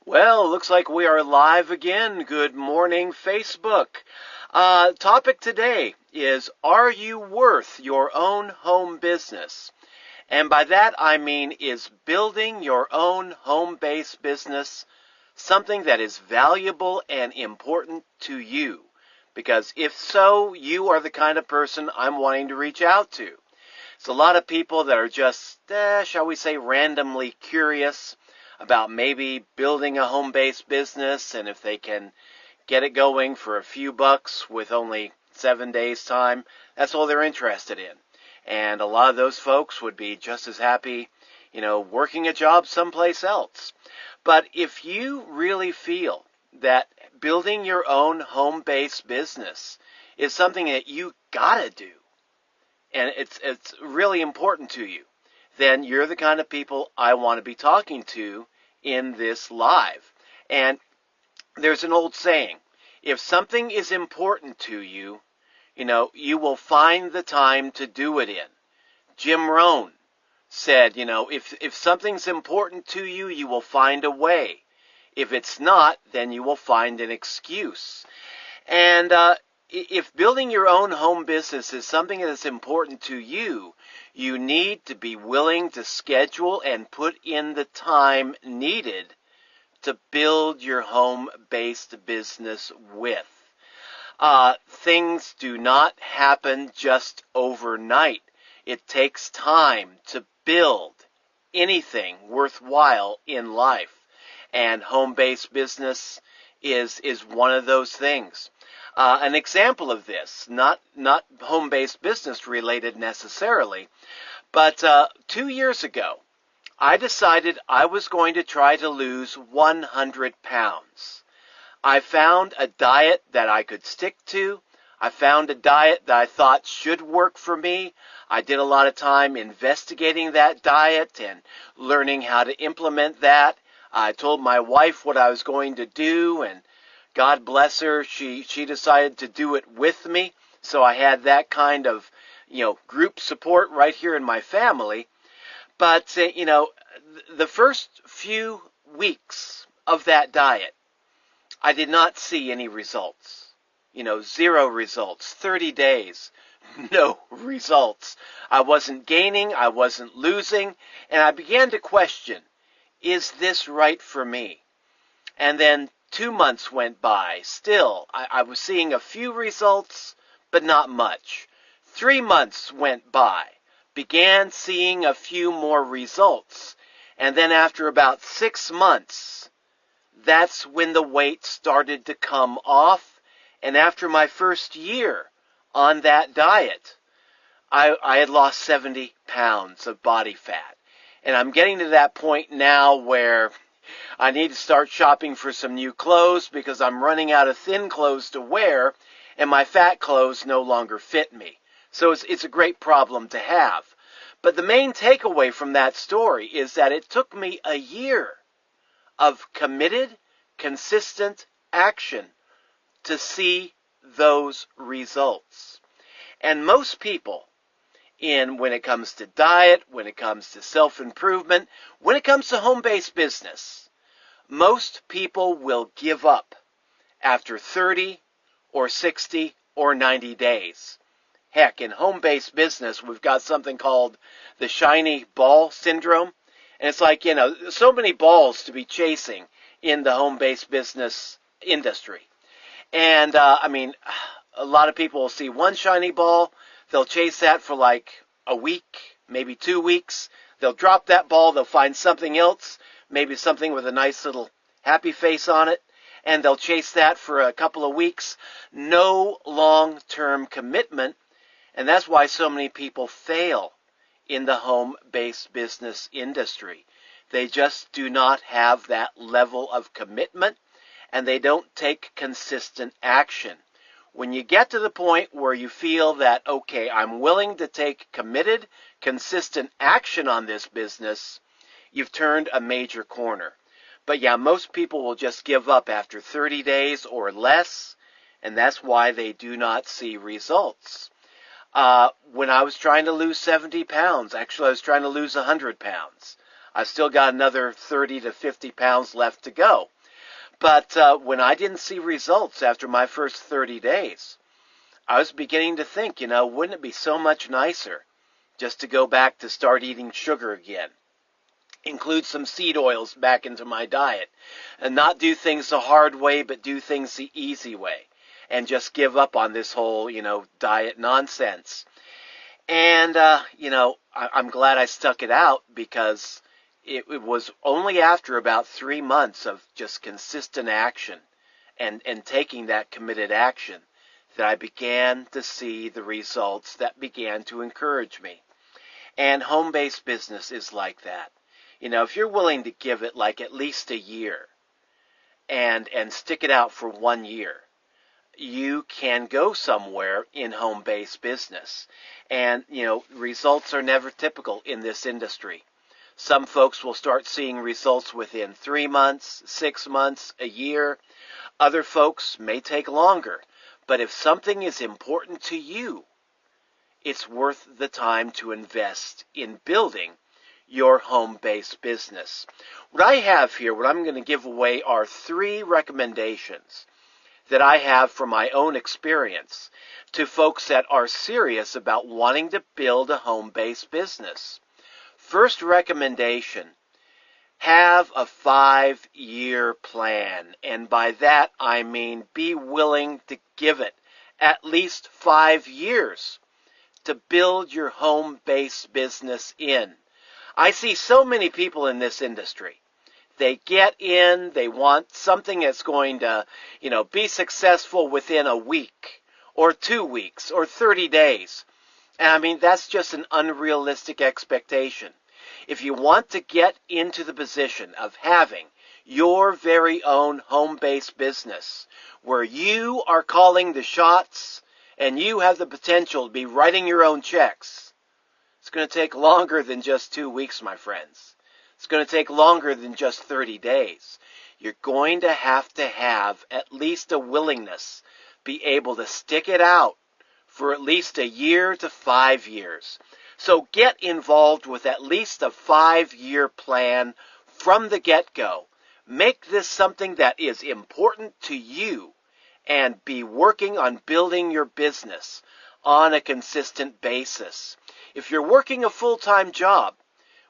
Well, looks like we are live again. Good morning, Facebook. Topic today is, are you worth your own home business? And by that I mean, is building your own home-based business something that is valuable and important to you? Because if so, you are the kind of person I'm wanting to reach out to. It's a lot of people that are just, shall we say, randomly curious about maybe building a home-based business, and if they can get it going for a few bucks with only 7 days time, that's all they're interested in. And a lot of those folks would be just as happy, working a job someplace else. But if you really feel that building your own home-based business is something that you gotta do, and it's really important to you, then you're the kind of people I want to be talking to in this live. And there's an old saying, if something is important to you, you will find the time to do it in. Jim Rohn said, if something's important to you, you will find a way. If it's not, then you will find an excuse. And if building your own home business is something that is important to you, you need to be willing to schedule and put in the time needed to build your home-based business with. Things do not happen just overnight. It takes time to build anything worthwhile in life. And home-based business is one of those things. An example of this, not home-based business related necessarily, but 2 years ago, I decided I was going to try to lose 100 pounds. I found a diet that I could stick to. I found a diet that I thought should work for me. I did a lot of time investigating that diet and learning how to implement that. I told my wife what I was going to do, and God bless her, she decided to do it with me. So I had that kind of, group support right here in my family. But, the first few weeks of that diet, I did not see any results. 0 results. 30 days, no results. I wasn't gaining, I wasn't losing, and I began to question, is this right for me? And then 2 months went by. Still, I was seeing a few results, but not much. 3 months went by. Began seeing a few more results. And then after about 6 months, that's when the weight started to come off. And after my first year on that diet, I had lost 70 pounds of body fat. And I'm getting to that point now where I need to start shopping for some new clothes because I'm running out of thin clothes to wear, and my fat clothes no longer fit me. So it's a great problem to have. But the main takeaway from that story is that it took me a year of committed, consistent action to see those results. And most people, when it comes to diet, when it comes to self-improvement, when it comes to home-based business, most people will give up after 30 or 60 or 90 days. Heck, in home-based business, we've got something called the shiny ball syndrome. And it's like, so many balls to be chasing in the home-based business industry. And, a lot of people will see one shiny ball. They'll chase that for like a week, maybe 2 weeks. They'll drop that ball. They'll find something else, maybe something with a nice little happy face on it, and they'll chase that for a couple of weeks. No long-term commitment, and that's why so many people fail in the home-based business industry. They just do not have that level of commitment, and they don't take consistent action. When you get to the point where you feel that, okay, I'm willing to take committed, consistent action on this business, you've turned a major corner. But yeah, most people will just give up after 30 days or less, and that's why they do not see results. When I was trying to lose 70 pounds, actually I was trying to lose 100 pounds. I've still got another 30 to 50 pounds left to go. But when I didn't see results after my first 30 days, I was beginning to think, wouldn't it be so much nicer just to go back to start eating sugar again? Include some seed oils back into my diet, and not do things the hard way, but do things the easy way, and just give up on this whole, diet nonsense. And, I'm glad I stuck it out, because it was only after about 3 months of just consistent action and taking that committed action that I began to see the results that began to encourage me. And home-based business is like that. If you're willing to give it like at least a year and stick it out for 1 year, you can go somewhere in home-based business. And, results are never typical in this industry. Some folks will start seeing results within 3 months, 6 months, a year. Other folks may take longer. But if something is important to you, it's worth the time to invest in building your home-based business. What I have here, what I'm going to give away, are 3 recommendations that I have from my own experience to folks that are serious about wanting to build a home-based business. First recommendation: have a 5-year plan. And by that, I mean be willing to give it at least 5 years to build your home-based business in. I see so many people in this industry. They get in, they want something that's going to, be successful within a week or 2 weeks or 30 days. And I mean, that's just an unrealistic expectation. If you want to get into the position of having your very own home-based business where you are calling the shots and you have the potential to be writing your own checks, it's going to take longer than just 2 weeks, my friends. It's going to take longer than just 30 days. You're going to have at least a willingness, be able to stick it out for at least a year to 5 years. So get involved with at least a 5-year plan from the get-go. Make this something that is important to you, and be working on building your business on a consistent basis. If you're working a full-time job,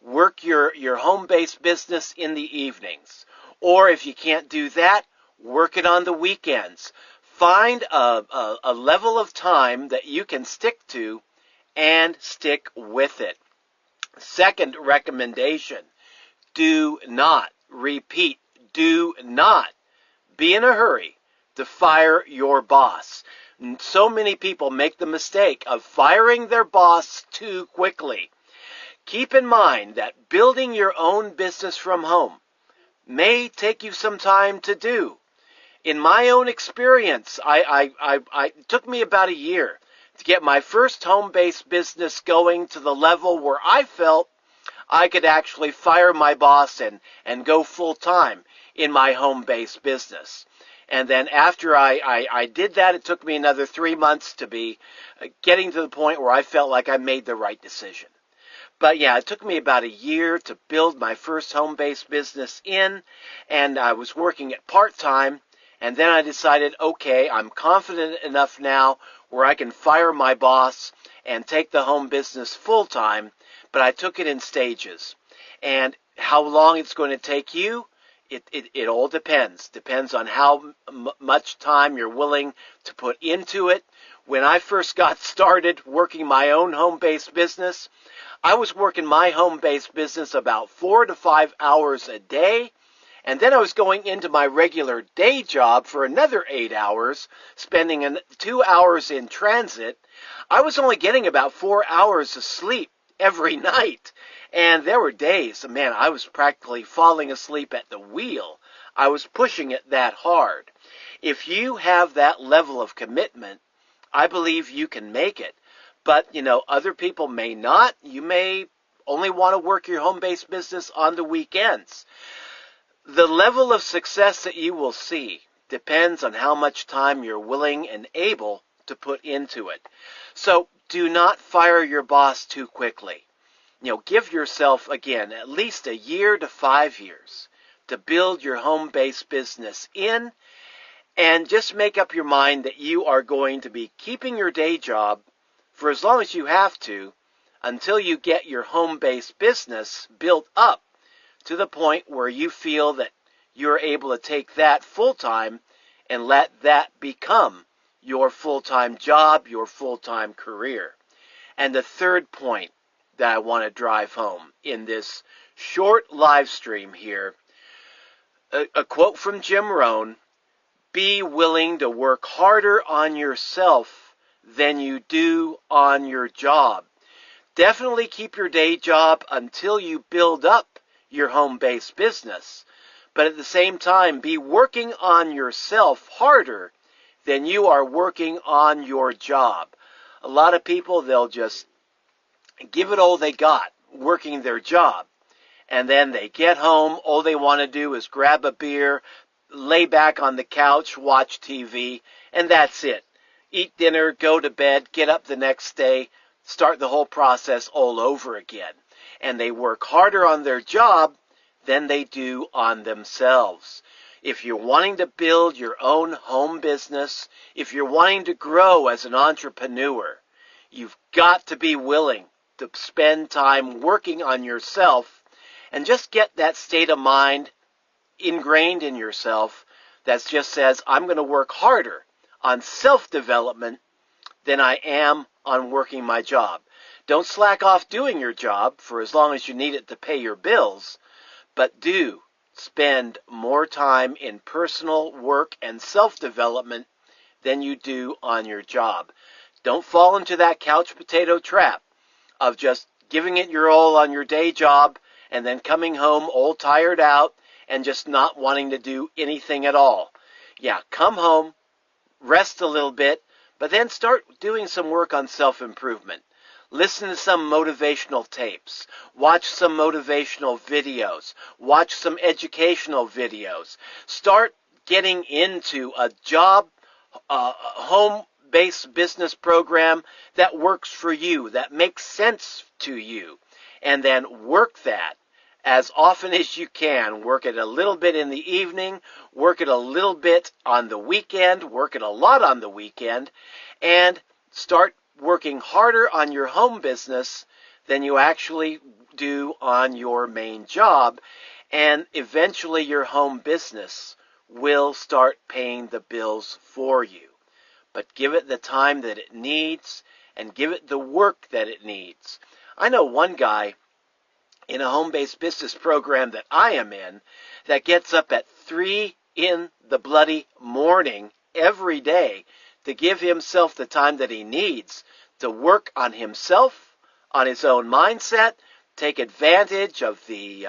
work your home-based business in the evenings. Or if you can't do that, work it on the weekends. Find a level of time that you can stick to and stick with it. Second recommendation: do not be in a hurry to fire your boss. So many people make the mistake of firing their boss too quickly. Keep in mind that building your own business from home may take you some time to do. In my own experience, it took me about a year to get my first home-based business going to the level where I felt I could actually fire my boss and go full-time in my home-based business. And then after I did that, it took me another 3 months to be getting to the point where I felt like I made the right decision. But yeah, it took me about a year to build my first home-based business in, and I was working it part-time. And then I decided, okay, I'm confident enough now where I can fire my boss and take the home business full-time, but I took it in stages. And how long it's going to take you, it all depends. Depends on how much time you're willing to put into it. When I first got started working my own home-based business, I was working my home-based business about 4 to 5 hours a day. And then I was going into my regular day job for another 8 hours, spending 2 hours in transit. I was only getting about 4 hours of sleep every night. And there were days, man, I was practically falling asleep at the wheel. I was pushing it that hard. If you have that level of commitment, I believe you can make it. But, other people may not. You may only want to work your home-based business on the weekends. The level of success that you will see depends on how much time you're willing and able to put into it. So do not fire your boss too quickly. Give yourself, again, at least a year to 5 years to build your home-based business in, and just make up your mind that you are going to be keeping your day job for as long as you have to until you get your home-based business built up to the point where you feel that you're able to take that full-time and let that become your full-time job, your full-time career. And the third point that I want to drive home in this short live stream here, a quote from Jim Rohn: be willing to work harder on yourself than you do on your job. Definitely keep your day job until you build up your home-based business, but at the same time, be working on yourself harder than you are working on your job. A lot of people, they'll just give it all they got working their job, and then they get home, all they want to do is grab a beer, lay back on the couch, watch TV, and that's it. Eat dinner, go to bed, get up the next day, start the whole process all over again. And they work harder on their job than they do on themselves. If you're wanting to build your own home business, if you're wanting to grow as an entrepreneur, you've got to be willing to spend time working on yourself and just get that state of mind ingrained in yourself that just says, I'm going to work harder on self-development than I am on working my job. Don't slack off doing your job for as long as you need it to pay your bills, but do spend more time in personal work and self-development than you do on your job. Don't fall into that couch potato trap of just giving it your all on your day job and then coming home all tired out and just not wanting to do anything at all. Yeah, come home, rest a little bit, but then start doing some work on self-improvement. Listen to some motivational tapes. Watch some motivational videos. Watch some educational videos. Start getting into a job, home-based business program that works for you, that makes sense to you, and then work that as often as you can. Work it a little bit in the evening, work it a little bit on the weekend, work it a lot on the weekend, and start working harder on your home business than you actually do on your main job, and eventually your home business will start paying the bills for you. But give it the time that it needs and give it the work that it needs. I know one guy in a home-based business program that I am in that gets up at 3 in the bloody morning every day to give himself the time that he needs to work on himself, on his own mindset, take advantage of the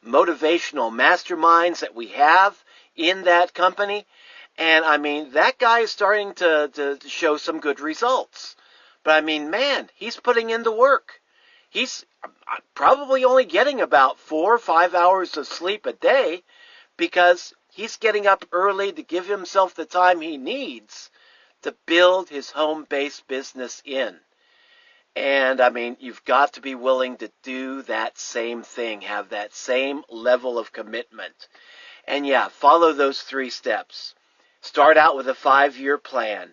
motivational masterminds that we have in that company. And I mean, that guy is starting to show some good results. But I mean, man, he's putting in the work. He's probably only getting about 4 or 5 hours of sleep a day because he's getting up early to give himself the time he needs to build his home-based business in. And I mean, you've got to be willing to do that same thing, have that same level of commitment. And yeah, follow those 3 steps. Start out with a 5-year plan.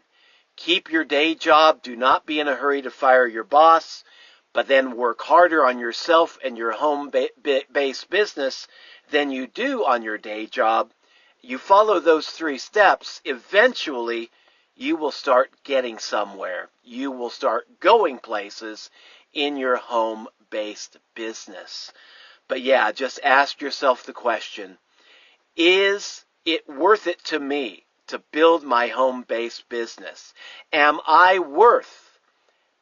Keep your day job. Do not be in a hurry to fire your boss, but then work harder on yourself and your home-based business than you do on your day job. You follow those 3 steps, eventually you will start getting somewhere. You will start going places in your home-based business. But yeah, just ask yourself the question, is it worth it to me to build my home-based business? Am I worth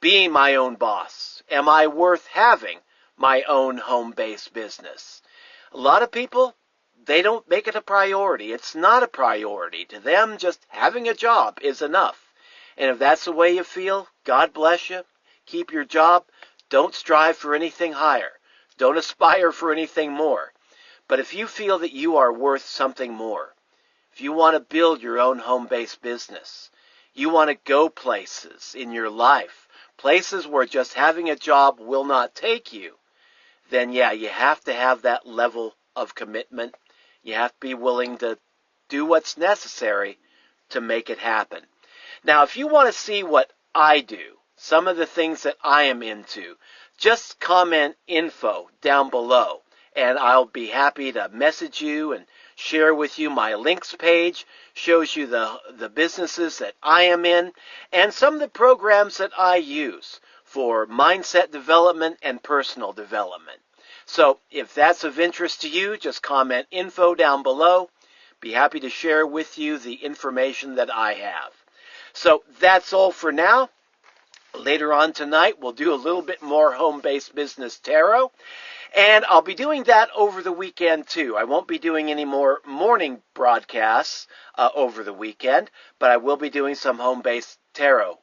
being my own boss? Am I worth having my own home-based business? A lot of people, they don't make it a priority. It's not a priority. To them, just having a job is enough. And if that's the way you feel, God bless you. Keep your job. Don't strive for anything higher. Don't aspire for anything more. But if you feel that you are worth something more, if you want to build your own home-based business, you want to go places in your life, places where just having a job will not take you, then yeah, you have to have that level of commitment. You have to be willing to do what's necessary to make it happen. Now, if you want to see what I do, some of the things that I am into, just comment info down below, and I'll be happy to message you and share with you. My links page shows you the businesses that I am in and some of the programs that I use for mindset development and personal development. So if that's of interest to you, just comment info down below. Be happy to share with you the information that I have. So that's all for now. Later on tonight, we'll do a little bit more home-based business tarot. And I'll be doing that over the weekend, too. I won't be doing any more morning broadcasts over the weekend, but I will be doing some home-based tarot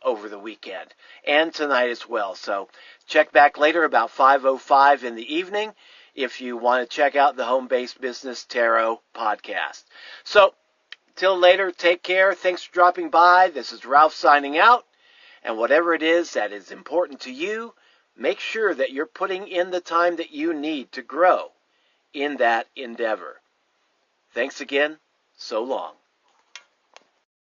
over the weekend and tonight as well. So check back later about 5:05 in the evening if you want to check out the Home-Based Business Tarot podcast. So till later, take care. Thanks for dropping by. This is Ralph signing out. And whatever it is that is important to you, make sure that you're putting in the time that you need to grow in that endeavor. Thanks again. So long.